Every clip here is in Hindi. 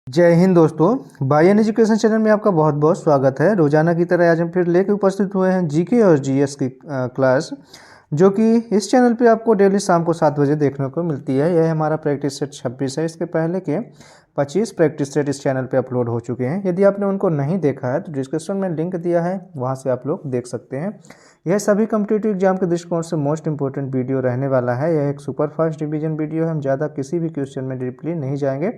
जय हिंद दोस्तों, बायन एजुकेशन चैनल में आपका बहुत बहुत स्वागत है। रोजाना की तरह आज हम फिर लेकर उपस्थित हुए हैं जीके और जीएस की क्लास, जो कि इस चैनल पे आपको डेली शाम को 7 बजे देखने को मिलती है। यह हमारा प्रैक्टिस सेट 26 है। इसके पहले के 25 प्रैक्टिस सेट इस चैनल पे अपलोड हो चुके हैं। यदि आपने उनको नहीं देखा है तो डिस्क्रिप्शन में लिंक दिया है, वहाँ से आप लोग देख सकते हैं। यह सभी कॉम्पिटिटिव एग्जाम के दृष्टिकोण से मोस्ट इंपॉर्टेंट वीडियो रहने वाला है। यह एक सुपर फास्ट रिवीजन वीडियो है। हम ज़्यादा किसी भी क्वेश्चन में डीपली नहीं जाएंगे,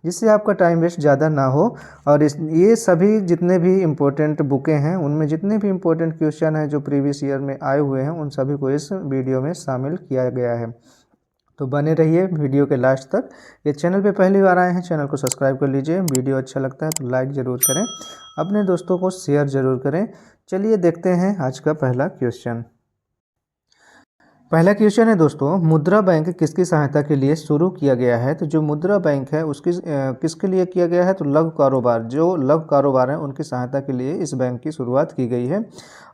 जिससे आपका टाइम वेस्ट ज़्यादा ना हो। और ये सभी जितने भी इम्पोर्टेंट बुकें हैं, उनमें जितने भी इम्पोर्टेंट क्वेश्चन हैं जो प्रीवियस ईयर में आए हुए हैं, उन सभी को इस वीडियो में शामिल किया गया है। तो बने रहिए वीडियो के लास्ट तक। ये चैनल पे पहली बार आए हैं, चैनल को सब्सक्राइब कर लीजिए। वीडियो अच्छा लगता है तो लाइक ज़रूर करें, अपने दोस्तों को शेयर ज़रूर करें। चलिए देखते हैं आज का पहला क्वेश्चन। पहला क्वेश्चन है दोस्तों, मुद्रा बैंक किसकी सहायता के लिए शुरू किया गया है? तो जो मुद्रा बैंक है उसकी किसके लिए किया गया है? तो लघु कारोबार, जो लघु कारोबार हैं उनकी सहायता के लिए इस बैंक की शुरुआत की गई है।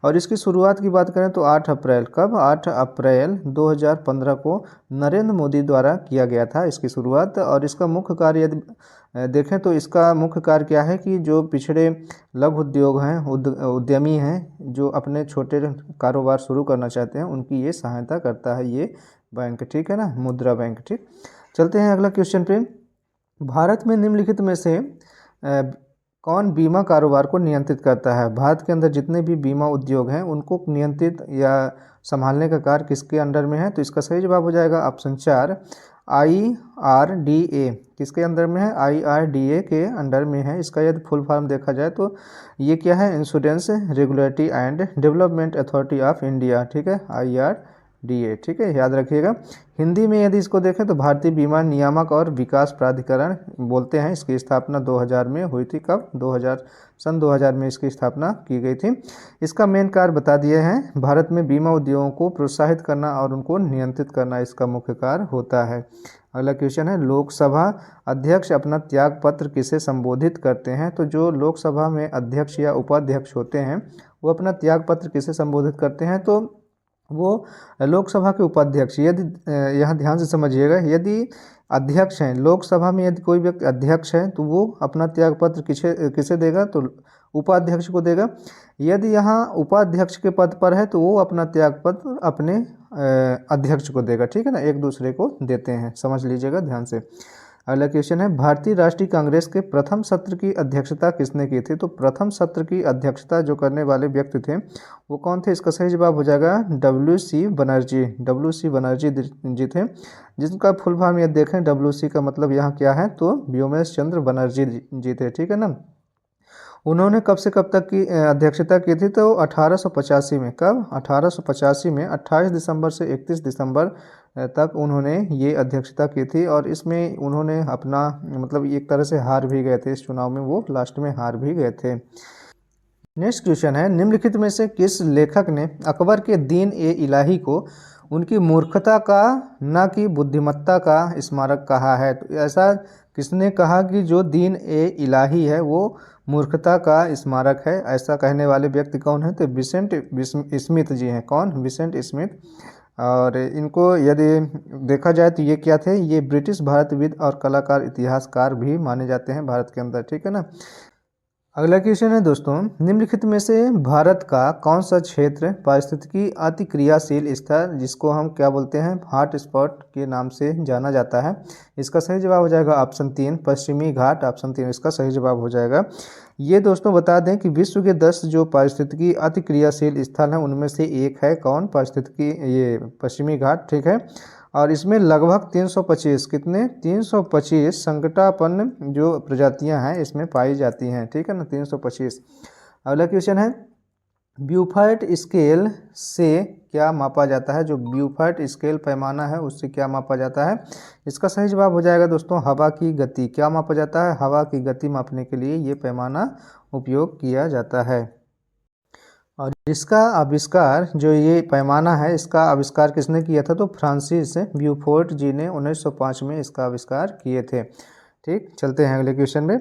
और इसकी शुरुआत की बात करें तो 8 अप्रैल, कब? 8 अप्रैल 2015 को नरेंद्र मोदी द्वारा किया गया था इसकी शुरुआत। और इसका मुख्य कार्य यदि देखें तो इसका मुख्य कार्य क्या है कि जो पिछड़े लघु उद्योग हैं, उद्यमी हैं, जो अपने छोटे कारोबार शुरू करना चाहते हैं, उनकी ये सहायता करता है ये बैंक। ठीक है ना, मुद्रा बैंक। ठीक, चलते हैं अगला क्वेश्चन पे। भारत में निम्नलिखित में से कौन बीमा कारोबार को नियंत्रित करता है? भारत के अंदर जितने भी बीमा उद्योग हैं उनको नियंत्रित या संभालने का कार्य किसके अंडर में है? तो इसका सही जवाब हो जाएगा ऑप्शन 4, IRDA। किसके अंदर में है? IRDA के अंडर में है। इसका यदि फुल फॉर्म देखा जाए तो ये क्या है? Insurance regulatory and development authority of India. ठीक है, IRDA। ठीक है, याद रखिएगा। हिंदी में यदि इसको देखें तो भारतीय बीमा नियामक और विकास प्राधिकरण बोलते हैं। इसकी स्थापना 2000 में हुई थी। कब? सन 2000 में इसकी स्थापना की गई थी। इसका मेन कार्य बता दिए हैं, भारत में बीमा उद्योगों को प्रोत्साहित करना और उनको नियंत्रित करना इसका मुख्य कार्य होता है। अगला क्वेश्चन है, लोकसभा अध्यक्ष अपना त्याग पत्र किसे संबोधित करते हैं? तो जो लोकसभा में अध्यक्ष या उपाध्यक्ष होते हैं वो अपना त्याग पत्र किसे संबोधित करते हैं? तो वो लोकसभा के उपाध्यक्ष। यदि यहाँ ध्यान से समझिएगा, यदि अध्यक्ष हैं लोकसभा में, यदि कोई व्यक्ति अध्यक्ष है तो वो अपना त्यागपत्र किसे देगा? तो उपाध्यक्ष को देगा। यदि यहाँ उपाध्यक्ष के पद पर है तो वो अपना त्यागपत्र अपने अध्यक्ष को देगा। ठीक है ना, एक दूसरे को देते हैं, समझ लीजिएगा ध्यान से। अगला क्वेश्चन है, भारतीय राष्ट्रीय कांग्रेस के प्रथम सत्र की अध्यक्षता किसने की थी? तो प्रथम सत्र की अध्यक्षता जो करने वाले व्यक्ति थे वो कौन थे? इसका सही जवाब हो जाएगा WC बनर्जी। WC बनर्जी जी थे, जिनका फुल फॉर्म यदि देखें, WC का मतलब यहाँ क्या है? तो व्योमेश चंद्र बनर्जी जी थे। ठीक है ना। उन्होंने कब से कब तक की अध्यक्षता की थी? तो 1885 में। कब? 1885 में 28 दिसंबर से 31 दिसंबर तक उन्होंने ये अध्यक्षता की थी। और इसमें उन्होंने अपना मतलब एक तरह से हार भी गए थे इस चुनाव में, वो लास्ट में हार भी गए थे। नेक्स्ट क्वेश्चन है, निम्नलिखित में से किस लेखक ने अकबर के दीन-ए-इलाही को उनकी मूर्खता का न कि बुद्धिमत्ता का स्मारक कहा है? तो ऐसा किसने कहा कि जो दीन-ए-इलाही है वो मूर्खता का स्मारक है? ऐसा कहने वाले व्यक्ति कौन है? तो विसेंट स्मिथ जी हैं। कौन? Vincent Smith. और इनको यदि देखा जाए तो ये क्या थे? ये ब्रिटिश भारतविद और कलाकार, इतिहासकार भी माने जाते हैं भारत के अंदर। ठीक है ना। अगला क्वेश्चन है दोस्तों, निम्नलिखित में से भारत का कौन सा क्षेत्र पारिस्थितिकी अति क्रियाशील स्थल, जिसको हम क्या बोलते हैं? हॉट स्पॉट के नाम से जाना जाता है? इसका सही जवाब हो जाएगा ऑप्शन 3, पश्चिमी घाट। ऑप्शन 3 इसका सही जवाब हो जाएगा। ये दोस्तों बता दें कि विश्व के 10 जो पारिस्थितिकी अति क्रियाशील स्थल हैं उनमें से एक है कौन? पारिस्थितिकी ये पश्चिमी घाट। ठीक है। और इसमें लगभग 325, कितने? 325 संकटापन्न जो प्रजातियां हैं इसमें पाई जाती हैं। ठीक है ना, 325। अगला क्वेश्चन है, ब्यूफर्ट स्केल से क्या मापा जाता है? जो ब्यूफर्ट स्केल पैमाना है उससे क्या मापा जाता है? इसका सही जवाब हो जाएगा दोस्तों हवा की गति। क्या मापा जाता है? हवा की गति मापने के लिए ये पैमाना उपयोग किया जाता है। और इसका आविष्कार, जो ये पैमाना है, इसका आविष्कार किसने किया था? तो फ्रांसिस ब्यूफोर्ट जी ने 1905 में इसका आविष्कार किए थे। ठीक, चलते हैं अगले क्वेश्चन में।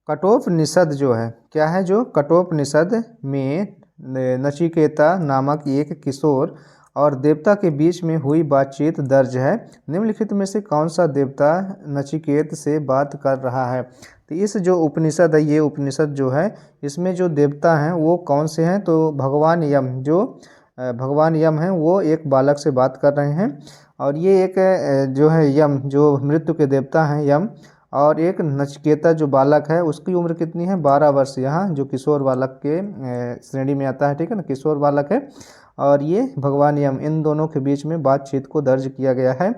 कठोपनिषद जो है क्या है? जो कठोपनिषद में नचिकेता नामक एक किशोर और देवता के बीच में हुई बातचीत दर्ज है। निम्नलिखित में से कौन सा देवता नचिकेत से बात कर रहा है? तो इस जो उपनिषद है, ये उपनिषद जो है इसमें जो देवता हैं वो कौन से हैं, तो भगवान यम, जो भगवान यम हैं वो एक बालक से बात कर रहे हैं। और ये एक जो है यम, जो मृत्यु के देवता हैं यम, और एक नचिकेता जो बालक है उसकी उम्र कितनी है, 12 वर्ष, यहाँ जो किशोर बालक के श्रेणी में आता है, ठीक है ना, किशोर बालक है। और ये भगवान यम, इन दोनों के बीच में बातचीत को दर्ज किया गया है।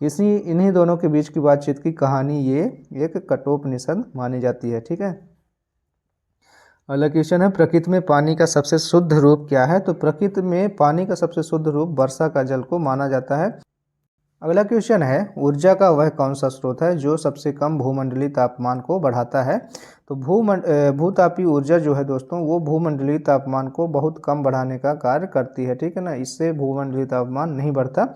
इन्हीं दोनों के बीच की बातचीत की कहानी ये एक कठोपनिषद मानी जाती है, ठीक है। अगला क्वेश्चन है, प्रकृति में पानी का सबसे शुद्ध रूप क्या है, तो प्रकृति में पानी का सबसे शुद्ध रूप वर्षा का जल को माना जाता है। अगला क्वेश्चन है, ऊर्जा का वह कौन सा स्रोत है जो सबसे कम भूमंडलीय तापमान को बढ़ाता है, तो भूतापीय ऊर्जा जो है दोस्तों वो भूमंडलीय तापमान को बहुत कम बढ़ाने का कार्य करती है, ठीक है ना, इससे भूमंडलीय तापमान नहीं बढ़ता।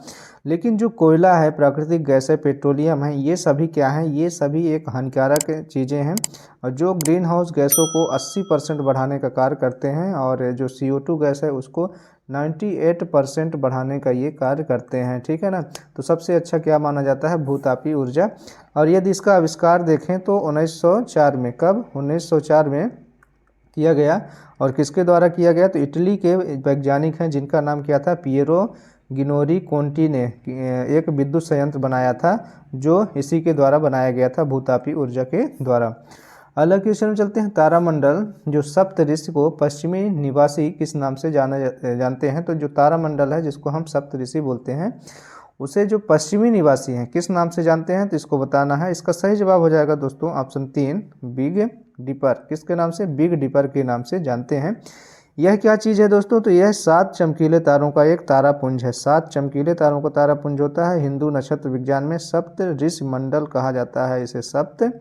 लेकिन जो कोयला है, प्राकृतिक गैस है, पेट्रोलियम है, ये सभी क्या हैं, ये सभी एक हानिकारक चीज़ें हैं और जो ग्रीन हाउस गैसों को 80% बढ़ाने का कार्य करते हैं, और जो CO2 गैस है उसको 98% बढ़ाने का ये कार्य करते हैं, ठीक है ना। तो सबसे अच्छा क्या माना जाता है, भूतापीय ऊर्जा। और यदि इसका आविष्कार देखें तो 1904 में, कब, 1904 में किया गया। और किसके द्वारा किया गया, तो इटली के वैज्ञानिक हैं जिनका नाम क्या था, पिएरो गिनोरी कोंटी ने एक विद्युत संयंत्र बनाया था जो इसी के द्वारा बनाया गया था, भूतापीय ऊर्जा के द्वारा। अगला क्वेश्चन में चलते हैं, तारामंडल जो सप्तऋषि को पश्चिमी निवासी किस नाम से जानते हैं, तो जो तारामंडल है जिसको हम सप्तऋषि बोलते हैं उसे जो पश्चिमी निवासी हैं किस नाम से जानते हैं, तो इसको बताना है। इसका सही जवाब हो जाएगा दोस्तों ऑप्शन 3, बिग डिपर। किसके नाम से, बिग डिपर के नाम से जानते हैं। यह क्या चीज़ है दोस्तों, तो यह 7 चमकीले तारों का एक तारापुंज है। 7 चमकीले तारों का तारापुंज होता है। हिंदू नक्षत्र विज्ञान में सप्त ऋषि मंडल कहा जाता है, इसे सप्त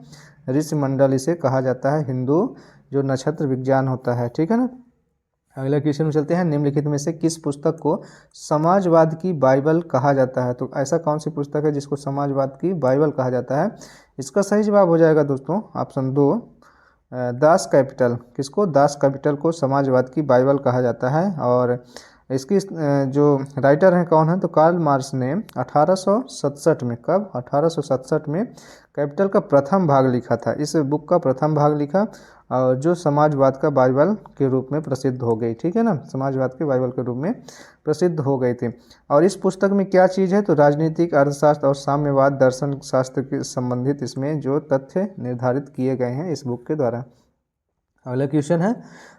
ऋषि मंडल इसे कहा जाता है, हिंदू जो नक्षत्र विज्ञान होता है, ठीक है ना। अगला क्वेश्चन में चलते हैं, निम्नलिखित में से किस पुस्तक को समाजवाद की बाइबल कहा जाता है, तो ऐसा कौन सी पुस्तक है जिसको समाजवाद की बाइबल कहा जाता है। इसका सही जवाब हो जाएगा दोस्तों ऑप्शन 2, दास कैपिटल। किसको, दास कैपिटल को समाजवाद की बाइबल कहा जाता है। और इसकी जो राइटर हैं कौन है, तो कार्ल मार्क्स ने 1867 में, कब, 1867 में कैपिटल का प्रथम भाग लिखा था। इस बुक का प्रथम भाग लिखा और जो समाजवाद का बाइबल के रूप में प्रसिद्ध हो गई, ठीक है ना, समाजवाद के बाइबल के रूप में प्रसिद्ध हो गई थी। और इस पुस्तक में क्या चीज़ है, तो राजनीतिक, अर्थशास्त्र और साम्यवाद दर्शन शास्त्र के संबंधित इसमें जो तथ्य निर्धारित किए गए हैं इस बुक के द्वारा। अगला क्वेश्चन है,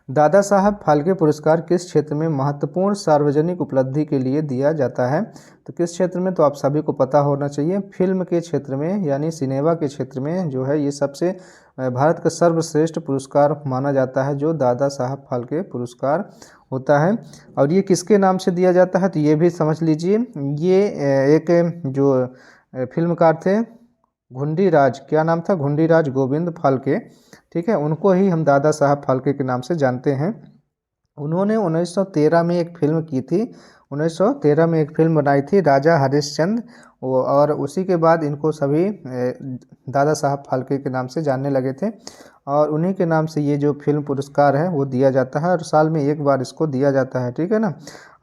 दादा साहब फाल्के पुरस्कार किस क्षेत्र में महत्वपूर्ण सार्वजनिक उपलब्धि के लिए दिया जाता है, तो किस क्षेत्र में, तो आप सभी को पता होना चाहिए, फिल्म के क्षेत्र में, यानी सिनेमा के क्षेत्र में जो है ये सबसे भारत का सर्वश्रेष्ठ पुरस्कार माना जाता है जो दादा साहब फाल्के पुरस्कार होता है। और ये किसके नाम से दिया जाता है, तो ये भी समझ लीजिए, ये एक जो फिल्मकार थे घुंडीराज, क्या नाम था, घुंडीराज गोविंद फाल्के, ठीक है, उनको ही हम दादा साहब फाल्के के नाम से जानते हैं। उन्होंने 1913 में एक फिल्म की थी, 1913 में एक फिल्म बनाई थी राजा हरिश्चंद्र, और उसी के बाद इनको सभी दादा साहब फाल्के के नाम से जानने लगे थे। और उन्हीं के नाम से ये जो फिल्म पुरस्कार है वो दिया जाता है और साल में एक बार इसको दिया जाता है, ठीक है ना।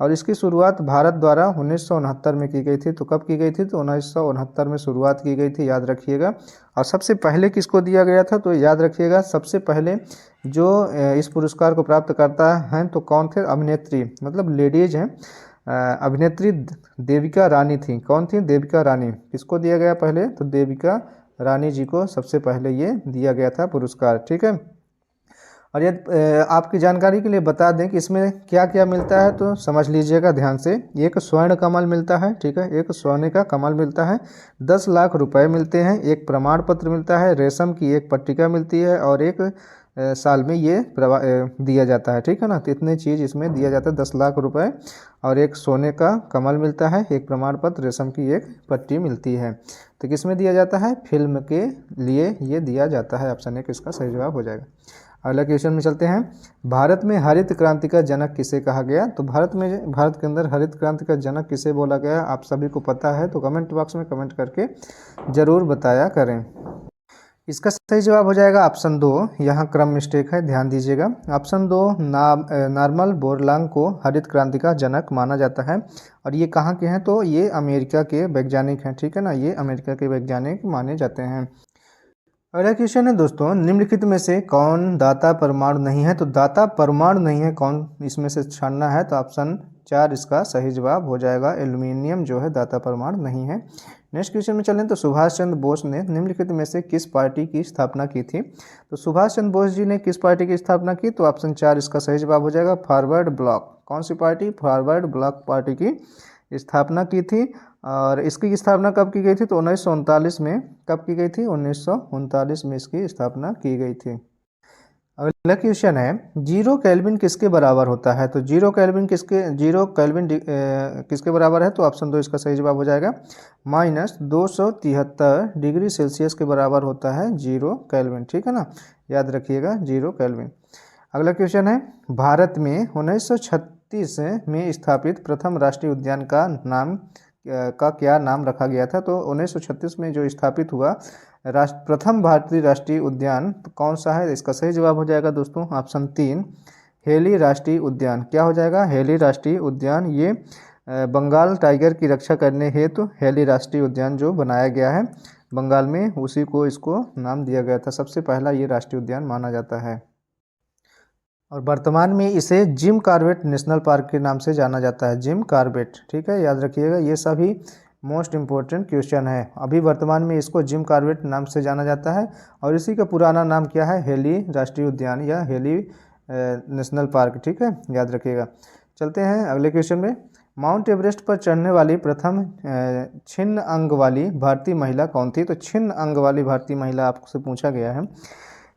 और इसकी शुरुआत भारत द्वारा 1969 में की गई थी। तो कब की गई थी, तो 1969 में शुरुआत की गई थी, याद रखिएगा। और सबसे पहले किसको दिया गया था, तो याद रखिएगा सबसे पहले जो इस पुरस्कार को प्राप्त करता है तो कौन थे, अभिनेत्री, मतलब लेडीज हैं, अभिनेत्री देविका रानी थी। कौन थी, देविका रानी। किसको दिया गया पहले, तो देविका रानी जी को सबसे पहले ये दिया गया था पुरस्कार, ठीक है। और ये आपकी जानकारी के लिए बता दें कि इसमें क्या क्या मिलता है, तो समझ लीजिएगा ध्यान से। एक स्वर्ण कमल मिलता है, ठीक है, एक सोने का कमल मिलता है, 10 लाख रुपए मिलते हैं, एक प्रमाण पत्र मिलता है, रेशम की एक पट्टिका मिलती है और एक साल में ये दिया जाता है, ठीक है ना। तो इतने चीज़ इसमें दिया जाता है, 10 लाख रुपए और एक सोने का कमल मिलता है, एक प्रमाण पत्र, रेशम की एक पट्टी मिलती है। तो किस में दिया जाता है, फिल्म के लिए ये दिया जाता है। ऑप्शन 1 इसका सही जवाब हो जाएगा। अगला क्वेश्चन में चलते हैं, भारत में हरित क्रांति का जनक किसे कहा गया, तो भारत के अंदर हरित क्रांति का जनक किसे बोला गया, आप सभी को पता है तो कमेंट बॉक्स में कमेंट करके ज़रूर बताया करें। इसका सही जवाब हो जाएगा ऑप्शन 2, यहाँ क्रम मिस्टेक है, ध्यान दीजिएगा। ऑप्शन 2 नॉर्मन बोरलॉग को हरित क्रांति का जनक माना जाता है। और ये कहाँ के हैं, तो ये अमेरिका के वैज्ञानिक हैं, ठीक है ना, ये अमेरिका के वैज्ञानिक माने जाते हैं। अगला क्वेश्चन है दोस्तों, निम्नलिखित में से कौन दाता परमाणु नहीं है? तो दाता परमाणु नहीं है कौन, इसमें से छानना है, तो ऑप्शन 4 इसका सही जवाब हो जाएगा। एल्यूमिनियम जो है दाता परमाणु नहीं है। नेक्स्ट क्वेश्चन में चलें तो सुभाष चंद्र बोस ने निम्नलिखित में से किस पार्टी की स्थापना की थी? तो सुभाष चंद्र बोस जी ने किस पार्टी की स्थापना की? तो ऑप्शन 4 इसका सही जवाब हो जाएगा। Forward block. कौन सी पार्टी? फॉरवर्ड ब्लॉक पार्टी की स्थापना की थी। और इसकी स्थापना कब की गई थी? तो 1939 में। कब की गई थी? 1939 में इसकी स्थापना की गई थी। अगला क्वेश्चन है, जीरो केल्विन किसके बराबर होता है? तो जीरो केल्विन किसके बराबर है? तो ऑप्शन 2 इसका सही जवाब हो जाएगा। -273 डिग्री सेल्सियस के बराबर होता है जीरो केल्विन, ठीक है ना, याद रखिएगा जीरो केल्विन। अगला क्वेश्चन है, भारत में 1936 में स्थापित प्रथम राष्ट्रीय उद्यान का क्या नाम रखा गया था? तो 1936 में जो स्थापित हुआ प्रथम भारतीय राष्ट्रीय उद्यान तो कौन सा है? इसका सही जवाब हो जाएगा दोस्तों ऑप्शन 3 हेली राष्ट्रीय उद्यान। क्या हो जाएगा? हेली राष्ट्रीय उद्यान। ये बंगाल टाइगर की रक्षा करने हेतु हेली राष्ट्रीय उद्यान जो बनाया गया है बंगाल में, उसी को इसको नाम दिया गया था। सबसे पहला ये राष्ट्रीय उद्यान माना जाता है और वर्तमान में इसे जिम कॉर्बेट नेशनल पार्क के नाम से जाना जाता है। जिम कॉर्बेट, ठीक है, याद रखिएगा। ये सभी मोस्ट इम्पोर्टेंट क्वेश्चन है। अभी वर्तमान में इसको जिम कॉर्बेट नाम से जाना जाता है और इसी का पुराना नाम क्या है? हेली राष्ट्रीय उद्यान या हेली नेशनल पार्क, ठीक है, याद रखिएगा। चलते हैं अगले क्वेश्चन में। माउंट एवरेस्ट पर चढ़ने वाली प्रथम छिन्न अंग वाली भारतीय महिला कौन थी? तो छिन्न अंग वाली भारतीय महिला आपसे पूछा गया है।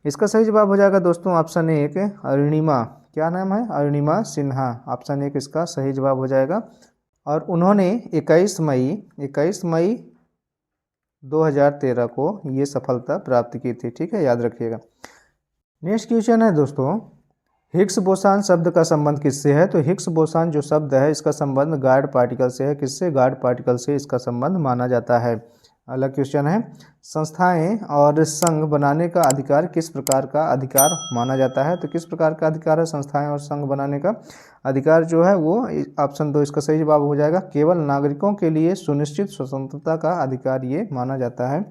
इसका सही जवाब हो जाएगा दोस्तों ऑप्शन 1 अरुणिमा। क्या नाम है? अरुणिमा सिन्हा। ऑप्शन 1 इसका सही जवाब हो जाएगा। और उन्होंने 21 मई 2013 को ये सफलता प्राप्त की थी, ठीक है, याद रखिएगा। नेक्स्ट क्वेश्चन है दोस्तों, हिग्स बोसान शब्द का संबंध किससे है? तो हिग्स बोसान जो शब्द है इसका संबंध गॉड पार्टिकल से है। किससे? गॉड पार्टिकल से इसका संबंध माना जाता है। अगला क्वेश्चन है, संस्थाएं और संघ बनाने का अधिकार किस प्रकार का अधिकार माना जाता है? तो किस प्रकार का अधिकार है संस्थाएं और संघ बनाने का अधिकार जो है वो ऑप्शन 2 इसका सही जवाब हो जाएगा। केवल नागरिकों के लिए सुनिश्चित स्वतंत्रता का अधिकार ये माना जाता है।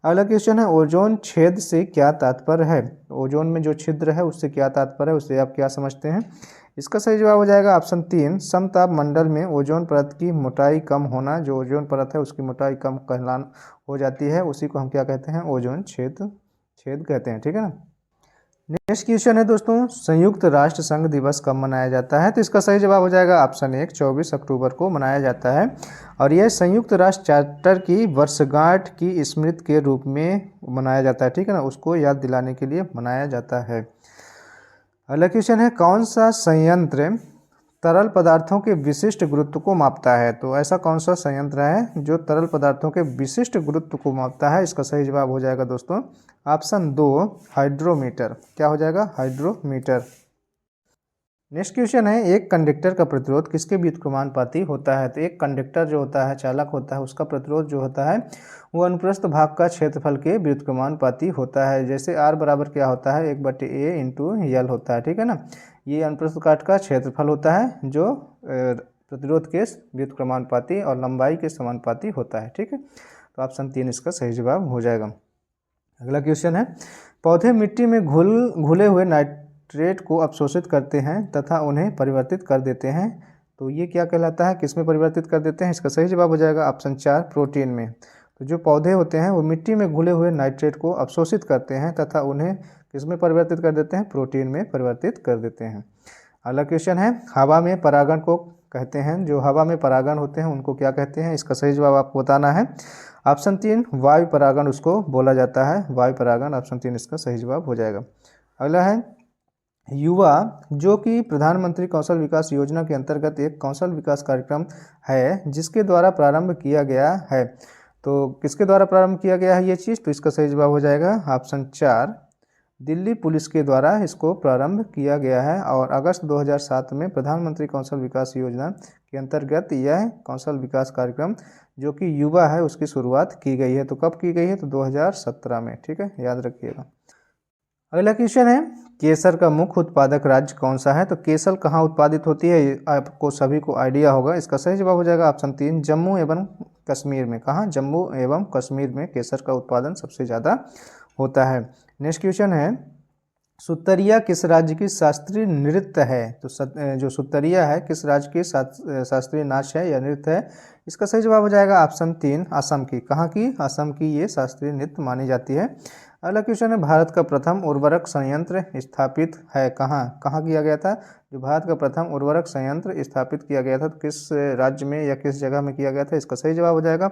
अगला क्वेश्चन है, ओजोन छेद से क्या तात्पर्य है? ओजोन में जो छिद्र है उससे क्या तात्पर्य है, उससे आप क्या समझते हैं? इसका सही जवाब हो जाएगा ऑप्शन 3 समताप मंडल में ओजोन परत की मोटाई कम होना। जो ओजोन परत है उसकी मोटाई कम हो जाती है, उसी को हम क्या कहते हैं? ओजोन छेद कहते हैं, ठीक है ना। नेक्स्ट क्वेश्चन है दोस्तों, संयुक्त राष्ट्र संघ दिवस कब मनाया जाता है? तो इसका सही जवाब हो जाएगा ऑप्शन 1 24 अक्टूबर को मनाया जाता है और यह संयुक्त राष्ट्र चार्टर की वर्षगांठ की स्मृति के रूप में मनाया जाता है, ठीक है ना, उसको याद दिलाने के लिए मनाया जाता है। अगला क्वेश्चन है, कौन सा संयंत्र तरल पदार्थों के विशिष्ट गुरुत्व को मापता है? तो ऐसा कौन सा संयंत्र है जो तरल पदार्थों के विशिष्ट गुरुत्व को मापता है? इसका सही जवाब हो जाएगा दोस्तों ऑप्शन 2 हाइड्रोमीटर। क्या हो जाएगा? हाइड्रोमीटर। नेक्स्ट क्वेश्चन है, एक कंडक्टर का प्रतिरोध किसके व्युत्क्रमानुपाती होता है? तो एक कंडक्टर जो होता है, चालक होता है, उसका प्रतिरोध जो होता है वो अनुप्रस्थ भाग का क्षेत्रफल के व्युत्क्रमानुपाती होता है। जैसे R बराबर क्या होता है? 1/A इंटू एल होता है, ठीक है ना। ये अनुप्रस्थ काट का क्षेत्रफल होता है जो प्रतिरोध के व्युत्क्रमानुपाती और लंबाई के समानुपाती होता है, ठीक है। तो ऑप्शन 3 इसका सही जवाब हो जाएगा। अगला क्वेश्चन है, पौधे मिट्टी में घुले हुए नाइट्रेट को अवशोषित करते हैं तथा उन्हें परिवर्तित कर देते हैं, तो ये क्या कहलाता है? किस में परिवर्तित कर देते हैं? इसका सही जवाब हो जाएगा ऑप्शन 4 प्रोटीन में। तो जो पौधे होते हैं वो मिट्टी में घुले हुए नाइट्रेट को अवशोषित करते हैं तथा उन्हें किस में परिवर्तित कर देते हैं? प्रोटीन में परिवर्तित कर देते हैं। अगला क्वेश्चन है, हवा में परागण को कहते हैं, जो हवा में परागण होते हैं उनको क्या कहते हैं? इसका सही जवाब आपको बताना है। ऑप्शन 3 वायु परागण उसको बोला जाता है, वायु परागण। ऑप्शन 3 इसका सही जवाब हो जाएगा। अगला है, युवा जो कि प्रधानमंत्री कौशल विकास योजना के अंतर्गत एक कौशल विकास कार्यक्रम है जिसके द्वारा प्रारंभ किया गया है। तो किसके द्वारा प्रारंभ किया गया है ये चीज़? तो इसका सही जवाब हो जाएगा ऑप्शन 4 दिल्ली पुलिस के द्वारा इसको प्रारंभ किया गया है और अगस्त 2007 में प्रधानमंत्री कौशल विकास योजना के अंतर्गत यह कौशल विकास कार्यक्रम जो कि युवा है उसकी शुरुआत की गई है। तो कब की गई है? तो 2017 में, ठीक है, याद रखिएगा। अगला क्वेश्चन है, केसर का मुख्य उत्पादक राज्य कौन सा है? तो केसर कहाँ उत्पादित होती है? आपको सभी को आइडिया होगा। इसका सही जवाब हो जाएगा ऑप्शन 3 जम्मू एवं कश्मीर में। कहाँ? जम्मू एवं कश्मीर में केसर का उत्पादन सबसे ज़्यादा होता है। नेक्स्ट क्वेश्चन है, सुत्तरिया किस राज्य की शास्त्रीय नृत्य है? तो जो सुत्तरिया है किस राज्य की शास्त्रीय नाच है या नृत्य है? इसका सही जवाब हो जाएगा ऑप्शन 3 असम की। कहाँ की? असम की ये शास्त्रीय नृत्य मानी जाती है। अगला क्वेश्चन है, भारत का प्रथम उर्वरक संयंत्र स्थापित है कहाँ? कहाँ किया गया था? जो भारत का प्रथम उर्वरक संयंत्र स्थापित किया गया था तो किस राज्य में या किस जगह में किया गया था? इसका सही जवाब हो जाएगा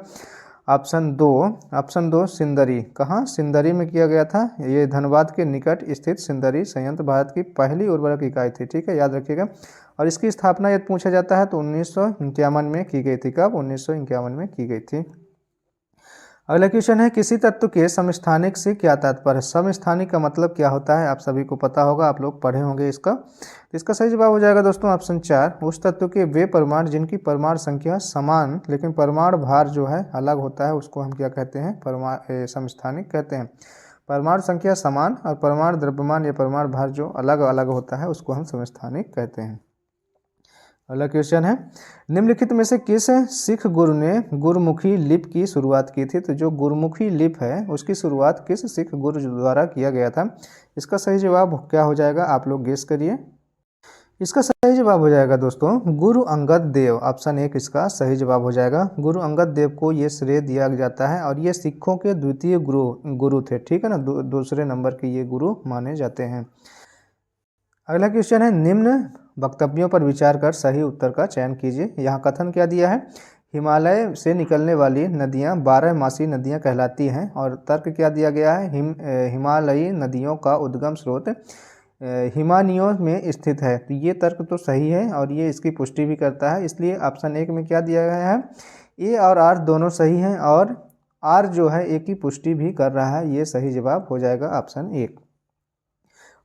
ऑप्शन 2 सिंदरी। कहाँ? सिंदरी में किया गया था। ये धनबाद के निकट स्थित सिंदरी संयंत्र भारत की पहली उर्वरक इकाई थी। ठीक है, याद रखिएगा। और इसकी स्थापना यदि पूछा जाता है तो 1951 में की गई थी। कब? 1951 में की गई थी। अगला क्वेश्चन है, किसी तत्व के समस्थानिक से क्या तात्पर्य है? समस्थानिक का मतलब क्या होता है? आप सभी को पता होगा, आप लोग पढ़े होंगे इसका। तो इसका सही जवाब हो जाएगा दोस्तों ऑप्शन 4, उस तत्व के वे परमाणु जिनकी परमाणु संख्या समान लेकिन परमाणु भार जो है अलग होता है उसको हम क्या कहते हैं? समस्थानिक कहते हैं। परमाणु संख्या समान और परमाणु द्रव्यमान या परमाणु भार जो अलग अलग होता है उसको हम समस्थानिक कहते हैं। अगला क्वेश्चन है, निम्नलिखित में से किस सिख गुरु ने गुरुमुखी लिप की शुरुआत की थी? तो जो गुरुमुखी लिप है उसकी शुरुआत किस सिख गुरु द्वारा किया गया था? इसका सही जवाब क्या हो जाएगा? आप लोग गेस करिए। इसका सही जवाब हो जाएगा दोस्तों गुरु अंगद देव। ऑप्शन 1 इसका सही जवाब हो जाएगा। गुरु अंगद देव को ये श्रेय दिया जाता है और ये सिखों के द्वितीय गुरु थे। ठीक है ना, दूसरे नंबर के ये गुरु माने जाते हैं। अगला क्वेश्चन है, निम्न वक्तव्यों पर विचार कर सही उत्तर का चयन कीजिए। यहाँ कथन क्या दिया है? हिमालय से निकलने वाली नदियाँ 12मासी नदियाँ कहलाती हैं। और तर्क क्या दिया गया है? हिमालयी नदियों का उद्गम स्रोत हिमानियों में स्थित है। तो ये तर्क तो सही है और ये इसकी पुष्टि भी करता है, इसलिए ऑप्शन 1 में क्या दिया गया है? ए और आर दोनों सही हैं और आर जो है ए की पुष्टि भी कर रहा है। ये सही जवाब हो जाएगा ऑप्शन 1।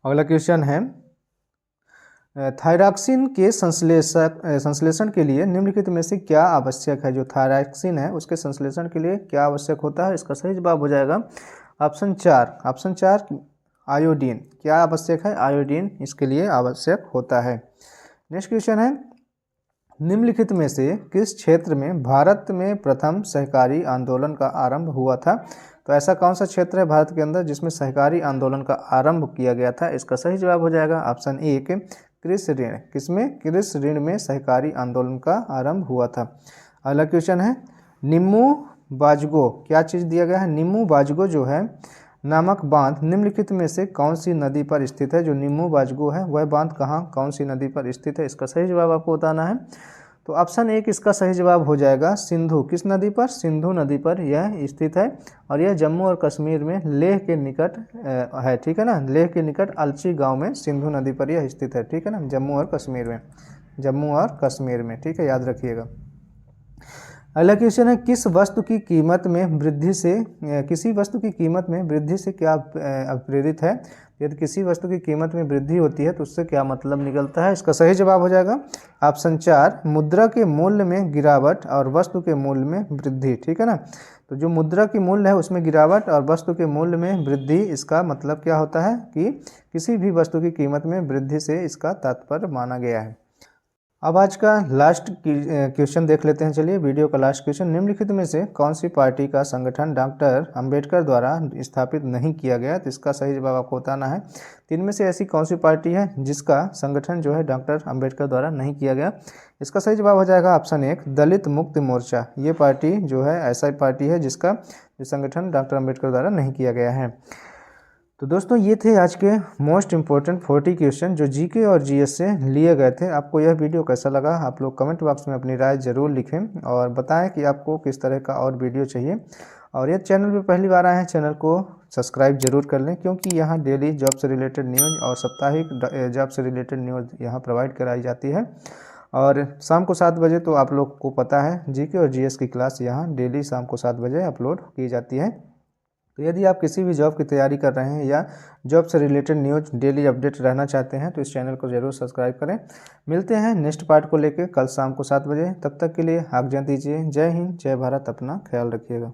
अगला क्वेश्चन है, थायरॉक्सिन के संश्लेषण के लिए निम्नलिखित में से क्या आवश्यक है? जो थायरॉक्सिन है उसके संश्लेषण के लिए क्या आवश्यक होता है? इसका सही जवाब हो जाएगा ऑप्शन 4 आयोडीन। क्या आवश्यक है? आयोडीन इसके लिए आवश्यक होता है। नेक्स्ट क्वेश्चन है, निम्नलिखित में से किस क्षेत्र में भारत में प्रथम सहकारी आंदोलन का आरंभ हुआ था? तो ऐसा कौन सा क्षेत्र है भारत के अंदर जिसमें सहकारी आंदोलन का आरंभ किया गया था? इसका सही जवाब हो जाएगा ऑप्शन 1 कृषि ऋण। किसमें? कृषि ऋण में सहकारी आंदोलन का आरंभ हुआ था। अगला क्वेश्चन है, निम्मू बाजगो क्या चीज़ दिया गया है? निम्मू बाजगो जो है नामक बांध निम्नलिखित में से कौन सी नदी पर स्थित है? जो निम्मू बाजगो है वह बांध कहाँ कौन सी नदी पर स्थित है? इसका सही जवाब आपको बताना है। तो ऑप्शन 1 इसका सही जवाब हो जाएगा सिंधु। किस नदी पर? सिंधु नदी पर यह स्थित है और यह जम्मू और कश्मीर में लेह के निकट है। ठीक है ना, लेह के निकट अलची गांव में सिंधु नदी पर यह स्थित है। ठीक है ना, जम्मू और कश्मीर में। ठीक है, याद रखिएगा। अगला क्वेश्चन है, किसी वस्तु की कीमत में वृद्धि से क्या प्रेरित है? यदि किसी वस्तु की कीमत में वृद्धि होती है तो उससे क्या मतलब निकलता है? इसका सही जवाब हो जाएगा ऑप्शन 4 मुद्रा के मूल्य में गिरावट और वस्तु के मूल्य में वृद्धि। ठीक है ना, तो जो मुद्रा की मूल्य है उसमें गिरावट और वस्तु के मूल्य में वृद्धि, इसका मतलब क्या होता है कि किसी भी वस्तु की कीमत में वृद्धि से इसका तात्पर्य माना गया है। अब आज का लास्ट क्वेश्चन देख लेते हैं। चलिए, वीडियो का लास्ट क्वेश्चन, निम्नलिखित में से कौन सी पार्टी का संगठन डॉक्टर अंबेडकर द्वारा स्थापित नहीं किया गया? तो इसका सही जवाब आपको बताना है। 3 में से ऐसी कौन सी पार्टी है जिसका संगठन जो है डॉक्टर अंबेडकर द्वारा नहीं किया गया? इसका सही जवाब हो जाएगा ऑप्शन 1 दलित मुक्ति मोर्चा। ये पार्टी जो है ऐसा पार्टी है जिसका संगठन डॉक्टर अंबेडकर द्वारा नहीं किया गया है। तो दोस्तों ये थे आज के मोस्ट इम्पोर्टेंट 40 क्वेश्चन जो जीके और जीएस से लिए गए थे। आपको यह वीडियो कैसा लगा? आप लोग कमेंट बॉक्स में अपनी राय ज़रूर लिखें और बताएं कि आपको किस तरह का और वीडियो चाहिए। और यदि चैनल पर पहली बार आए हैं, चैनल को सब्सक्राइब जरूर कर लें क्योंकि यहाँ डेली जॉब से रिलेटेड न्यूज़ और साप्ताहिक जॉब से रिलेटेड न्यूज़ यहाँ प्रोवाइड कराई जाती है। और शाम को 7 बजे तो आप लोग को पता है जीके और जीएस की क्लास यहाँ डेली शाम को 7 बजे अपलोड की जाती है। तो यदि आप किसी भी जॉब की तैयारी कर रहे हैं या जॉब से रिलेटेड न्यूज़ डेली अपडेट रहना चाहते हैं तो इस चैनल को ज़रूर सब्सक्राइब करें। मिलते हैं नेक्स्ट पार्ट को लेकर कल शाम को 7 बजे। तब तक के लिए आज्ञा दीजिए। जय हिंद, जय भारत, अपना ख्याल रखिएगा।